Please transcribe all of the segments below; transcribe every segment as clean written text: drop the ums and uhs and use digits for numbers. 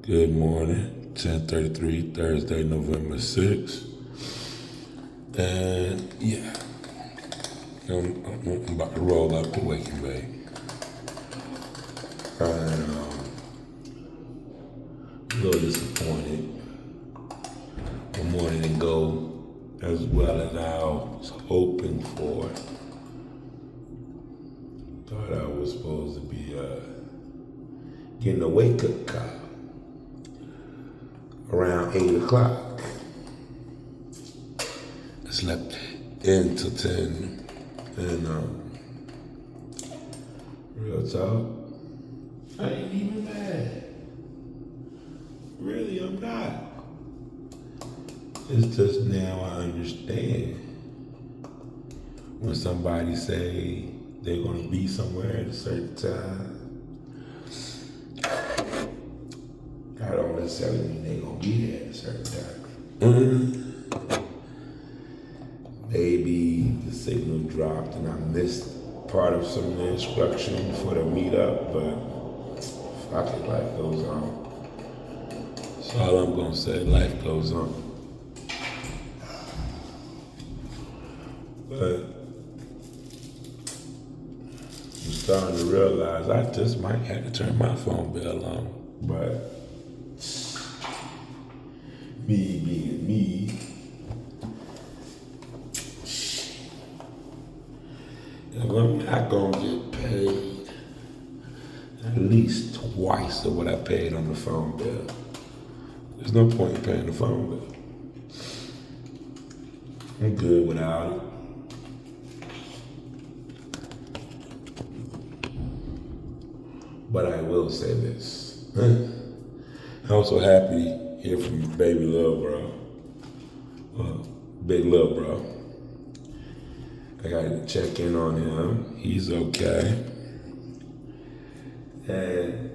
Good morning, 10:33, Thursday, November 6th. And yeah, I'm about to roll up to Wake and Bake. And a little disappointed. My morning didn't go as well as I was hoping for. Thought I was supposed to be getting a wake-up call around 8 o'clock. I slept until 10, and real talk, I ain't even mad. Really, I'm not. It's just now I understand when somebody say they're gonna be somewhere at a certain time. I don't necessarily mean they're gonna be there at a certain time. Maybe the signal dropped and I missed part of some of the instruction for the meetup, but fuck it, life goes on. That's all I'm gonna say, life goes on. But I'm starting to realize I just might have to turn my phone bill on. But me being me, if I'm not gonna get paid at least twice of what I paid on the phone bill, there's no point in paying the phone bill. I'm good without it. But I will say this. I'm so happy to hear from baby little bro. Big little bro. I got to check in on him. He's okay. And,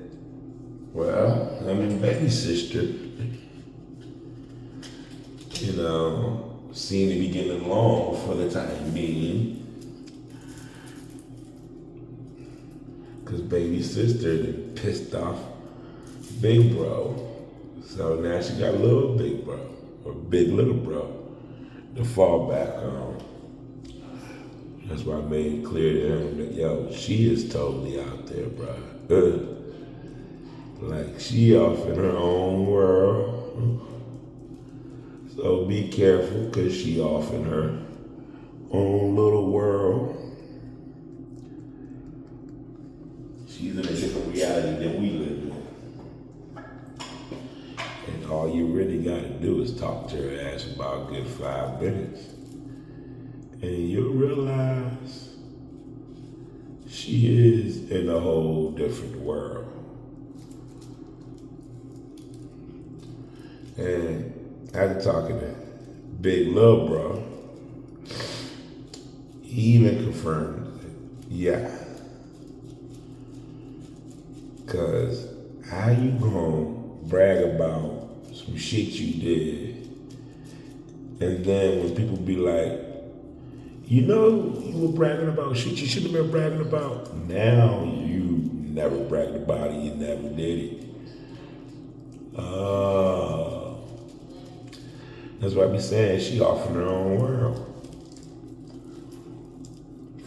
well, I mean, baby sister, you know, seem to be getting along for the time being. Because baby sister pissed off big bro. So now she got a little big bro, or big little bro, to fall back on. That's why I made it clear to him that, yo, she is totally out there, bro. Like, she off in her own world. So be careful, because she off in her own little world. She's in a different reality than we live in. And all you really gotta do is talk to her ass about a good 5 minutes. And you'll realize she is in a whole different world. And after talking to Big Lil Bro, he even confirmed that, yeah. Cause how you gonna brag about some shit you did, and then when people be like, you know, you were bragging about shit you shouldn't have been bragging about. Now you never bragged about it, you never did it. That's why I be saying she off in her own world.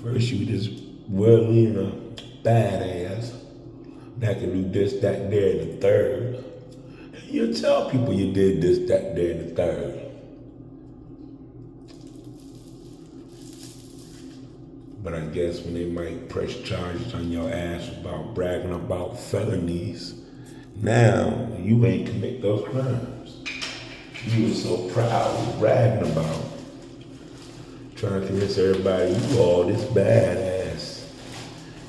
First you this well-leaner badass that can do this, that, there, and the third. And you tell people you did this, that, there, and the third. But I guess when they might press charges on your ass about bragging about felonies, now you ain't commit those crimes. You were so proud of bragging about, trying to convince everybody you all this badass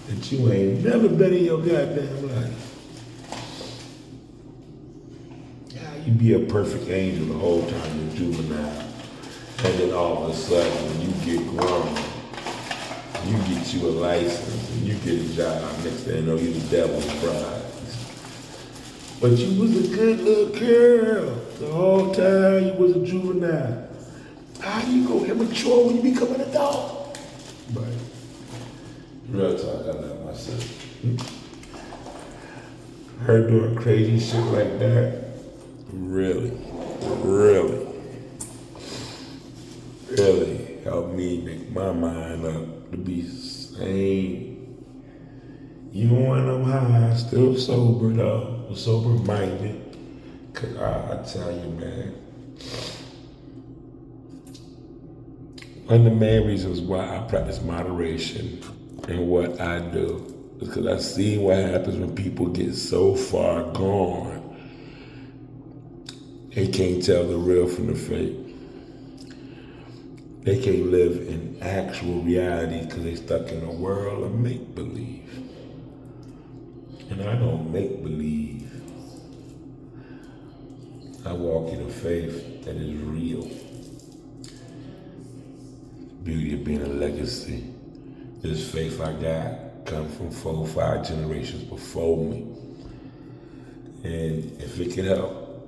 that you ain't never been in your goddamn life. Yeah, you be a perfect angel the whole time you're juvenile. And then all of a sudden, when you get grown, you get you a license and you get a job. Next thing you know, you're the devil's bride. But you was a good little girl the whole time you was a juvenile. How you go immature when you become an adult? But real talk, I love myself. Her doing crazy shit like that really, really, really helped me make my mind up to be sane. Even when I'm high, still sober though, sober minded. Cause I tell you, man, one of the main reasons why I practice moderation in what I do is because I see what happens when people get so far gone, they can't tell the real from the fake. They can't live in actual reality because they stuck in a world of make-believe. And I don't make believe. I walk in a faith that is real. The beauty of being a legacy. This faith I got come from 4 or 5 generations before me. And if it can help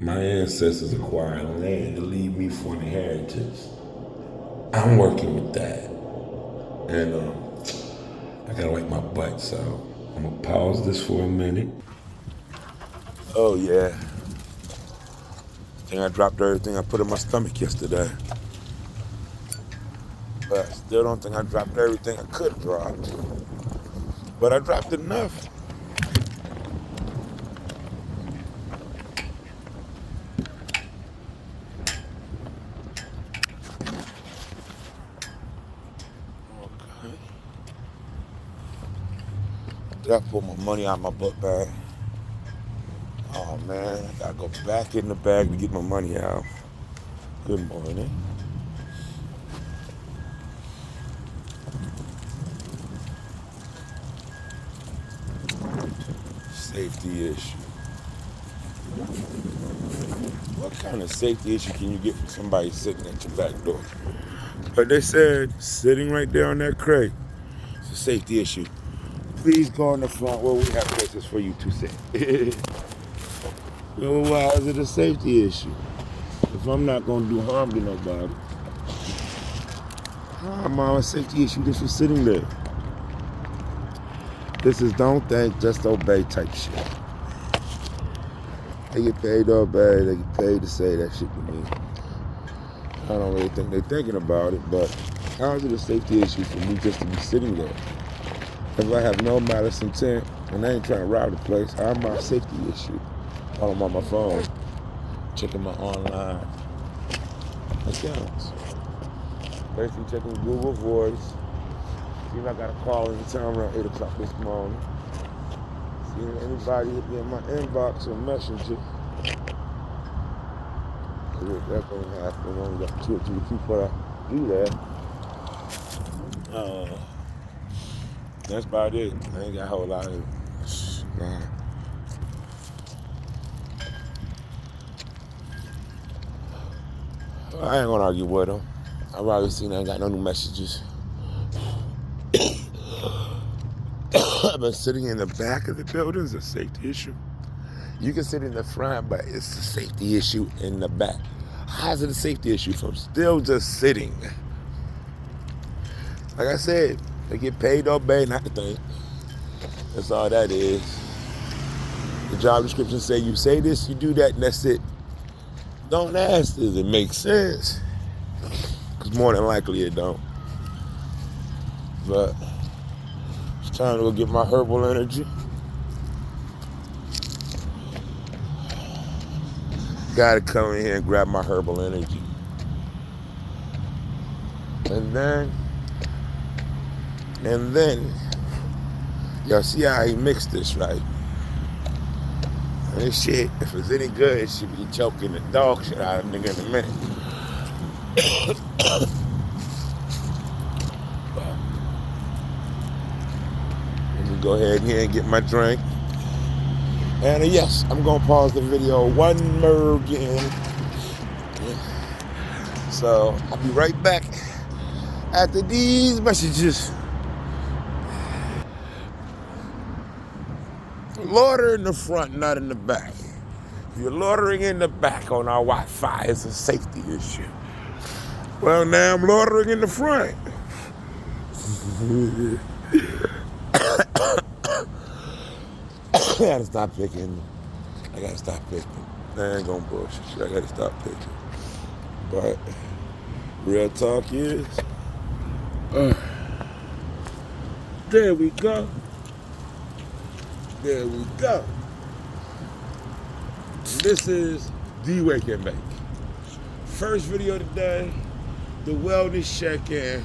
my ancestors acquire land to leave me for an inheritance, I'm working with that. And I gotta wipe my butt, so I'm gonna pause this for a minute. Oh yeah. I think I dropped everything I put in my stomach yesterday. But I still don't think I dropped everything I could have dropped. But I dropped enough. Okay. Did I pull my money out of my book bag? Oh man, I gotta go back in the bag to get my money out. Good morning. Safety issue. What kind of safety issue can you get from somebody sitting at your back door? But they said, sitting right there on that crate, it's a safety issue. Please go in the front where we have places for you to sit. Well, why is it a safety issue? If I'm not going to do harm to nobody, how am I a safety issue just for sitting there? This is don't think, just obey type shit. They get paid to obey, they get paid to say that shit to me. I don't really think they're thinking about it, but how is it a safety issue for me just to be sitting there? If I have no malice intent and I ain't trying to rob the place, how am I a safety issue? While I'm on my phone, checking my online accounts. Basically checking Google Voice. See if I got a call anytime around 8 o'clock this morning. See if anybody hit me in my inbox or messenger. That's gonna happen. I only got 2 or 3 people that do that. That's about it. I ain't got a whole lot of nah. I ain't gonna argue with them. I've already seen I ain't got no new messages. I've been sitting in the back of the building. It's a safety issue. You can sit in the front, but it's a safety issue in the back. How is it a safety issue if I'm still just sitting? Like I said, they get paid to obey, not to think. That's all that is. The job description say you say this, you do that, and that's it. Don't ask, does it make sense? Because more than likely it don't. But it's time to go get my herbal energy. Gotta come in here and grab my herbal energy. And then, y'all see how he mixed this, right? And this shit, if it's any good, it should be choking the dog shit out of a nigga in a minute. Let me go ahead here and get my drink. And yes, I'm gonna pause the video one more again. So I'll be right back after these messages. Loiter in the front, not in the back. If you're loitering in the back on our Wi-Fi, it's a safety issue. Well, now I'm loitering in the front. I gotta stop picking. I gotta stop picking. I ain't gonna bullshit shit. I gotta stop picking. But real talk is, there we go. There we go. This is the Wake and Bake. First video today, the wellness check-in.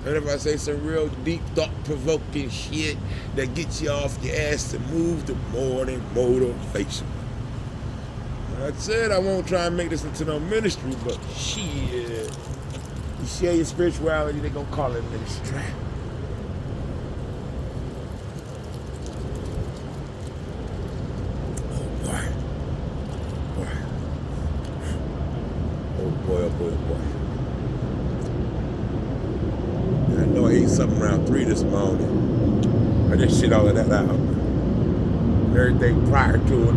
And if I say some real deep, thought-provoking shit that gets you off your ass to move the morning motivation. I said I won't try and make this into no ministry, but shit. You share your spirituality, they gonna call it ministry. Oh boy. I know I ate something around 3 this morning. I just shit all of that out. Everything prior to it.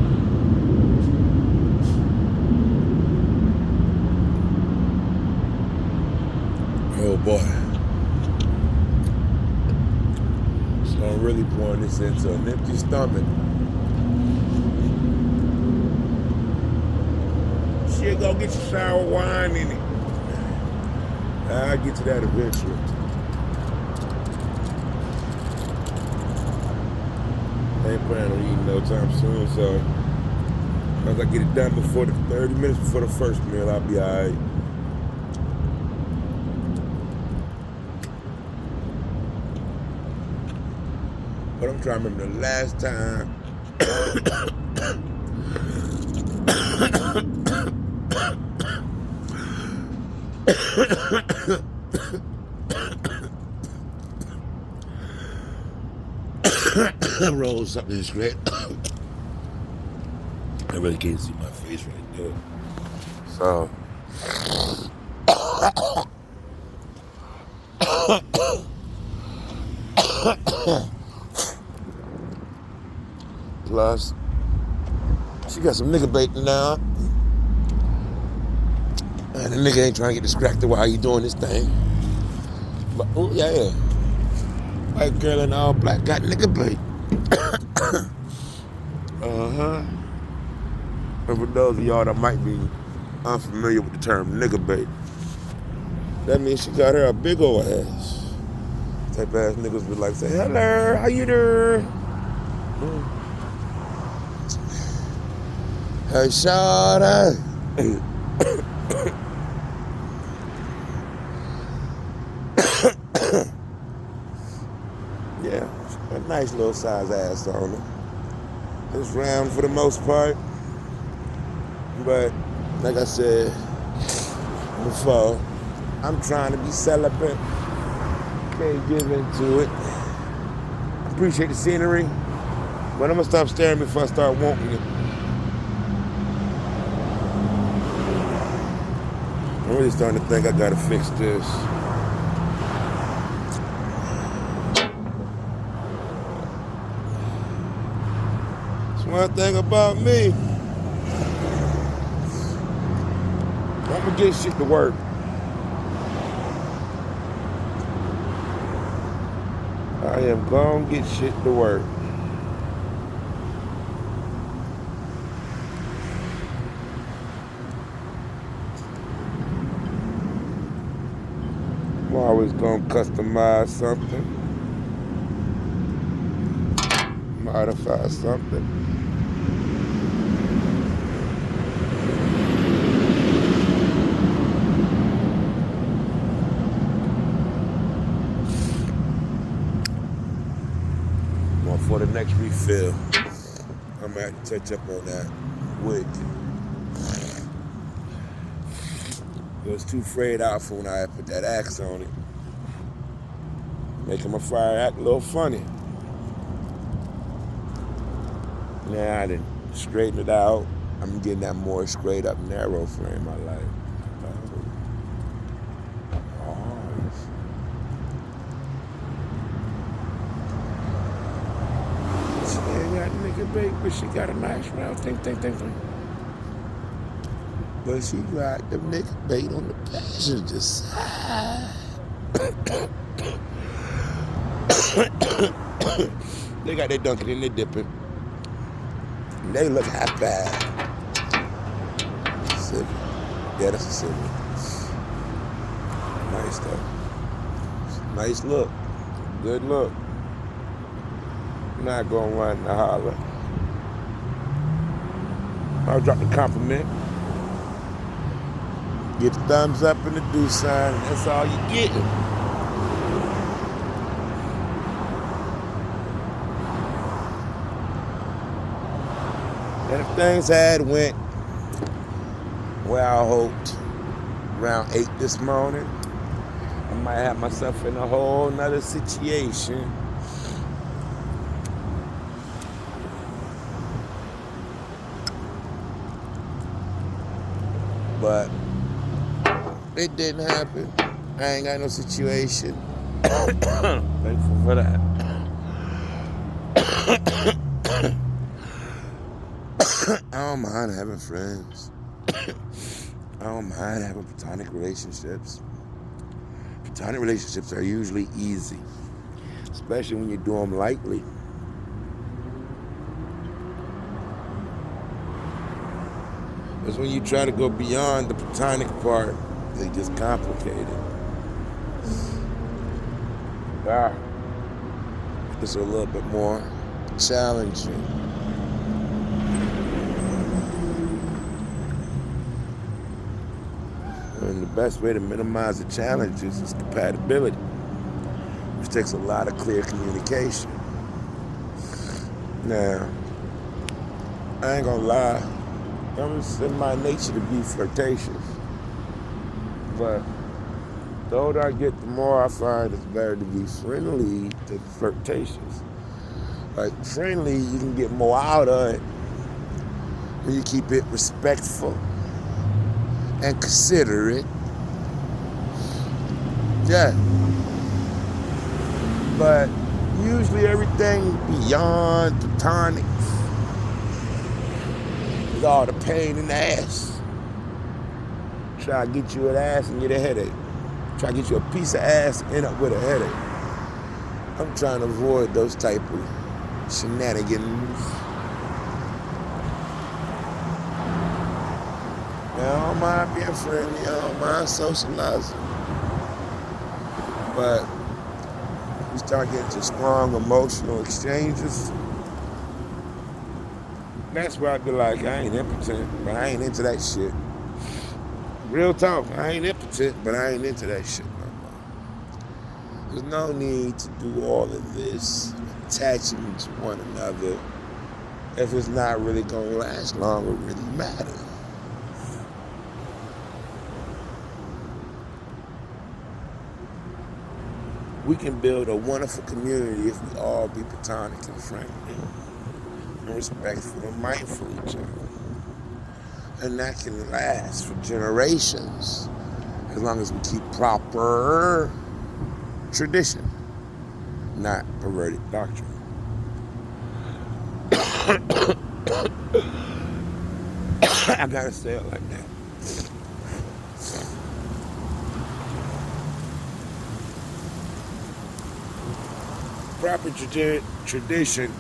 Oh boy. So I'm really pouring this into an empty stomach. Shit, go get your sour wine in it. I'll get to that eventually. I ain't planning on eating no time soon, so once I get it done before the 30 minutes before the first meal, I'll be alright. But I'm trying to remember the last time roll something straight. I really can't see my face right there. So plus she got some nigga baiting now. And the nigga ain't trying to get distracted while he doing this thing. But oh yeah. White girl in all black got nigga bait. And for those of y'all that might be unfamiliar with the term nigga bait, that means she got her a big old ass. Type ass niggas would like say, hello, how you doing? Hey, shawty. Yeah, a nice little size ass on her. It's round for the most part. But, like I said before, I'm trying to be celibate. Can't give into it. Appreciate the scenery, but I'm gonna stop staring before I start wanting it. I'm really starting to think I gotta fix this. That's one thing about me. I'm gonna get shit to work. I am gonna get shit to work. I'm always gonna customize something, modify something. For the next refill, I'm gonna have to touch up on that wick. It was too frayed out for when I put that axe on it, making my fire act a little funny. Now I done straightened it out. I'm getting that more straight up, narrow frame I like. Bait, but she got a nice round thing. But she got the nigga bait on the passenger side. They got their dunking and they dipping. And they look half bad. Civic. Yeah, that's a Civic. Nice though. Nice look. Good look. I'm not gonna run the holler. I'll drop the compliment. Get the thumbs up and the do sign, and that's all you get. And if things had went where I hoped, around 8 this morning, I might have myself in a whole nother situation. But it didn't happen. I ain't got no situation. Thankful for that. I don't mind having friends. I don't mind having platonic relationships. Platonic relationships are usually easy, especially when you do them lightly. Because when you try to go beyond the platonic part, they just complicate it. It's a little bit more challenging. And the best way to minimize the challenges is compatibility, which takes a lot of clear communication. Now, I ain't gonna lie, it's in my nature to be flirtatious. But the older I get, the more I find it's better to be friendly than flirtatious. Like, friendly, you can get more out of it when you keep it respectful and considerate. Yeah. But usually everything beyond platonic is all the pain in the ass. Try to get you an ass and get a headache. Try to get you a piece of ass and end up with a headache. I'm trying to avoid those type of shenanigans. I don't mind being friendly, I don't mind socializing. But we start getting to strong emotional exchanges. That's where I'd be like, I ain't impotent, but I ain't into that shit. Real talk, I ain't impotent, but I ain't into that shit no more. There's no need to do all of this attaching to one another if it's not really gonna last long or really matter. We can build a wonderful community if we all be platonic and friendly and respectful and mindful of each other. And that can last for generations as long as we keep proper tradition, not perverted doctrine. I gotta say it like that. Proper tradition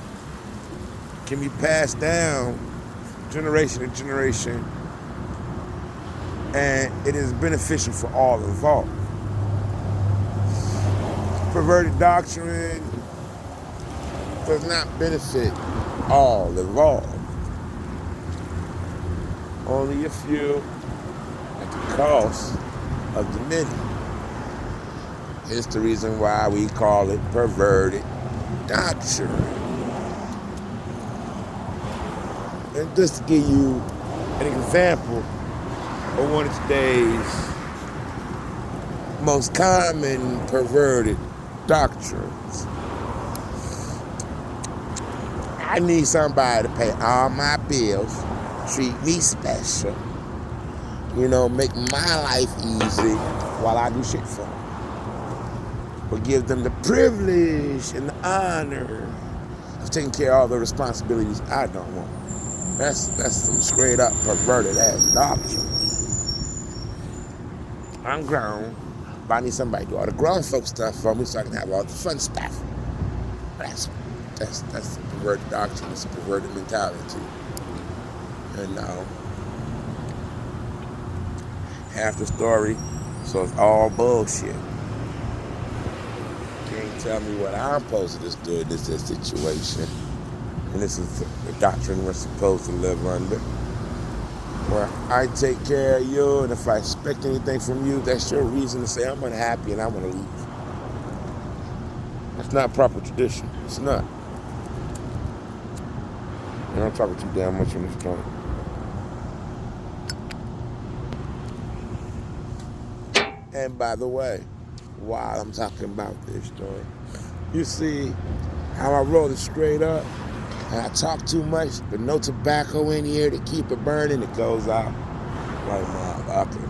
can be passed down generation to generation, and it is beneficial for all involved. Perverted doctrine does not benefit all involved. Only a few at the cost of the many. It's the reason why we call it perverted doctrine. And just to give you an example of one of today's most common perverted doctrines. I need somebody to pay all my bills, treat me special, make my life easy while I do shit for them. But give them the privilege and the honor of taking care of all the responsibilities I don't want. That's some straight up perverted ass doctrine. I'm grown, but I need somebody to do all the grown folk stuff for me so I can have all the fun stuff. That's the perverted doctrine. It's a perverted mentality. And half the story, so it's all bullshit. Can't tell me what I'm supposed to just do in this situation. And this is the doctrine we're supposed to live under. Where I take care of you, and if I expect anything from you, that's your reason to say I'm unhappy and I want to leave. That's not proper tradition. It's not. And I'm talking too damn much on this joint. And by the way, while I'm talking about this joint, you see how I roll it straight up, and I talk too much, but no tobacco in here to keep it burning, it goes out like motherfucker.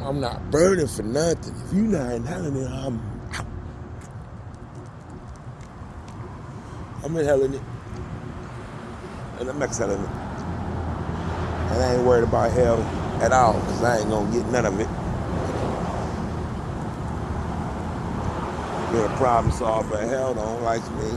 I'm not burning for nothing. If you not inhaling it, I'm out. I'm inhaling it, and I'm exhaling it. And I ain't worried about hell at all, because I ain't gonna get none of it. Being a problem solver, hell don't like me.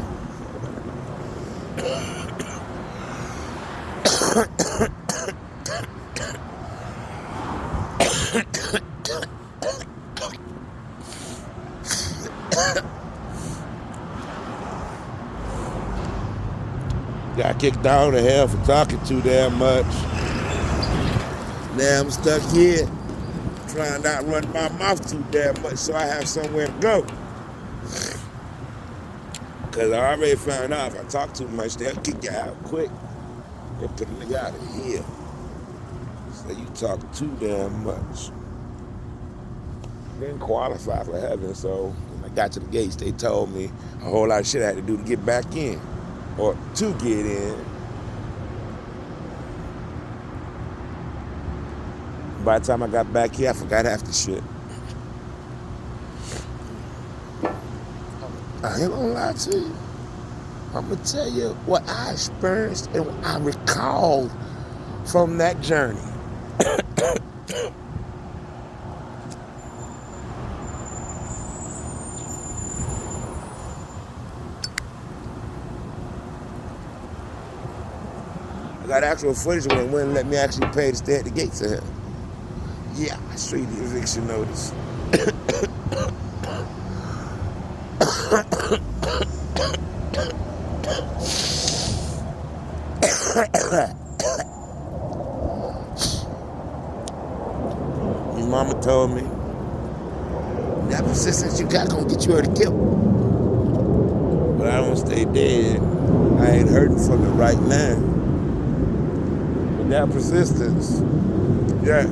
Got kicked out of hell for talking too damn much. Now I'm stuck here trying not to run my mouth too damn much so I have somewhere to go. Because I already found out if I talk too much, they'll kick you out quick. They'll put a nigga out of here. So you talk too damn much. Didn't qualify for heaven, so when I got to the gates, they told me a whole lot of shit I had to do to get back in, or to get in. By the time I got back here, I forgot half the shit. I ain't gonna lie to you. I'm gonna tell you what I experienced and what I recalled from that journey. I got actual footage when it wouldn't let me actually pay to stay at the gates of hell. Yeah, I show you the eviction notice. Your mama told me that persistence you got gonna get you her to kill. But I don't stay dead. I ain't hurting from it right now. But that persistence, yeah,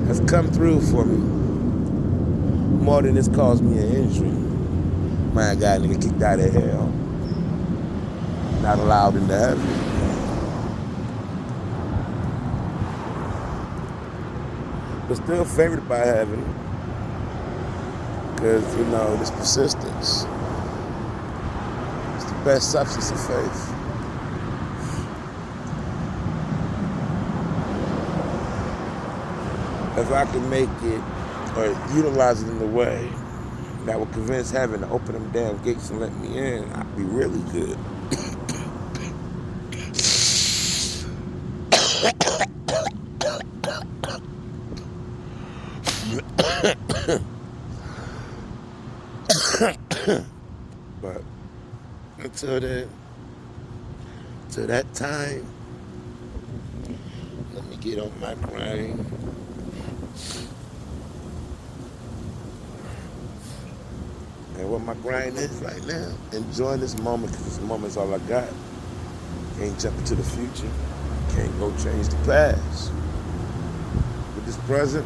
has come through for me. More than it's caused me an injury. Man, got a nigga kicked out of hell. Not allowed into heaven. But still favored by heaven. Because, you know, this persistence. It's the best substance of faith. If I can make it or utilize it in a way that will convince heaven to open them damn gates and let me in, I'd be really good. But until that time, let me get on my grind. And what my grind is right now, enjoying this moment, because this moment's all I got. Can't jump into the future. Can't go change the past. With this present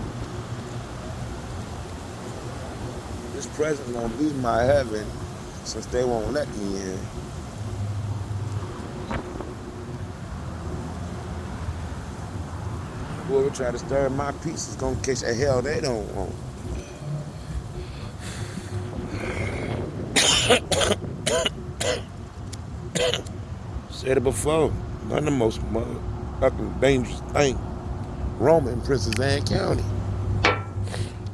gonna be my heaven, since they won't let me in. Whoever try to stir my peace is gonna catch a hell they don't want. Said it before, one of the most motherfucking dangerous thing roaming in Princess Anne County.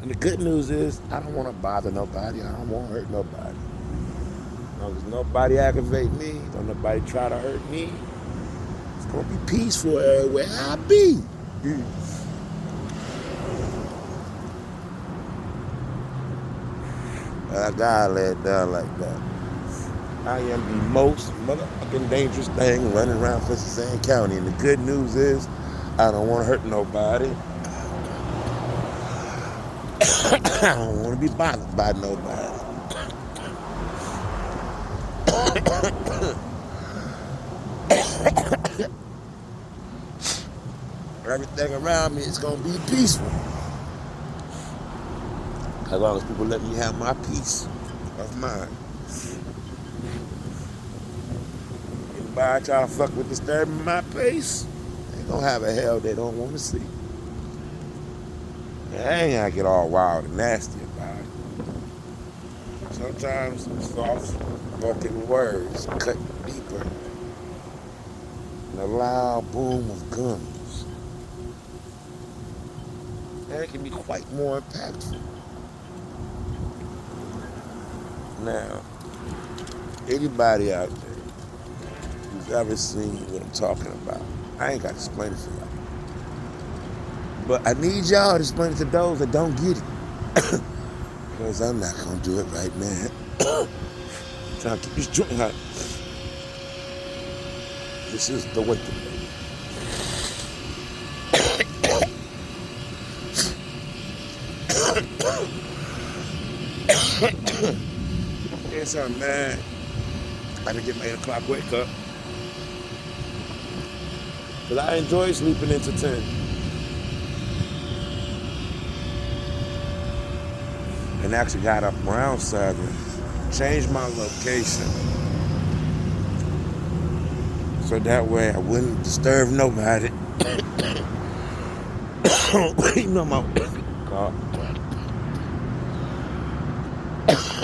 And the good news is, I don't want to bother nobody. I don't want to hurt nobody. As long as nobody aggravate me, don't nobody try to hurt me, gonna be peaceful everywhere I be. I gotta lay it down like that. I am the most motherfucking dangerous thing running around Cincinnati County. And the good news is, I don't want to hurt nobody. I don't want to be bothered by nobody. Everything around me is going to be peaceful. As long as people let me have my peace of mind. Anybody try to fuck with disturbing my peace, they going to have a hell they don't want to see. I ain't got to get all wild and nasty about it. Sometimes soft spoken words cut deeper than a loud boom of guns. And it can be quite more impactful. Now, anybody out there who's ever seen what I'm talking about, I ain't got to explain it to y'all. But I need y'all to explain it to those that don't get it. Because I'm not going to do it right now. I'm trying to keep this joint hot. This is the way to make it. Here's something, man. I didn't get my 8 o'clock wake up. Because I enjoy sleeping into 10. And actually got up around 7, changed my location. So that way I wouldn't disturb nobody. You know my car.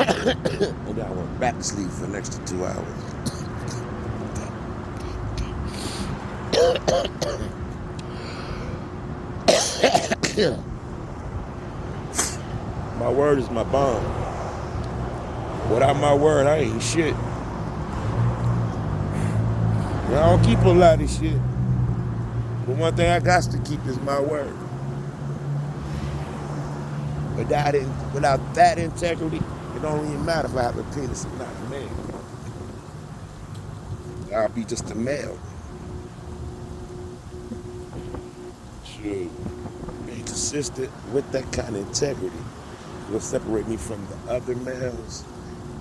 And then I went back to sleep for the next 2 hours. My word is my bond. Without my word, I ain't shit. I don't keep a lot of shit. But one thing I got to keep is my word. Without that integrity, it don't even matter if I have a penis or not, man. I'll be just a male. True. Being consistent with that kind of integrity will separate me from the other males,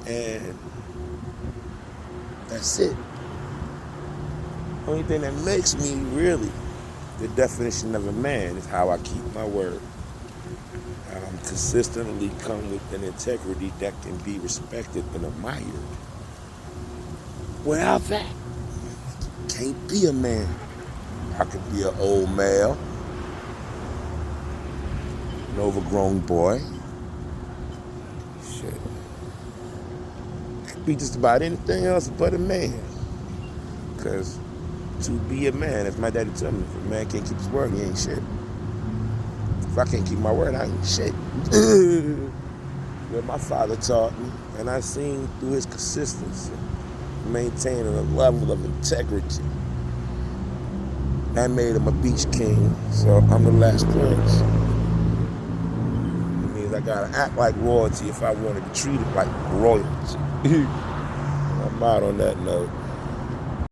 and that's it. Only thing that makes me really the definition of a man is how I keep my word. Consistently come with an integrity that can be respected and admired. Without that, can't be a man. I could be an old male, an overgrown boy. Shit. I could be just about anything else but a man. Because to be a man, as my daddy told me, if a man can't keep his word, he ain't shit. If I can't keep my word, I ain't shit. What my father taught me, and I seen through his consistency, maintaining a level of integrity. That made him a beach king, so I'm the last prince. It means I gotta act like royalty if I want to be treated like royalty. I'm out on that note.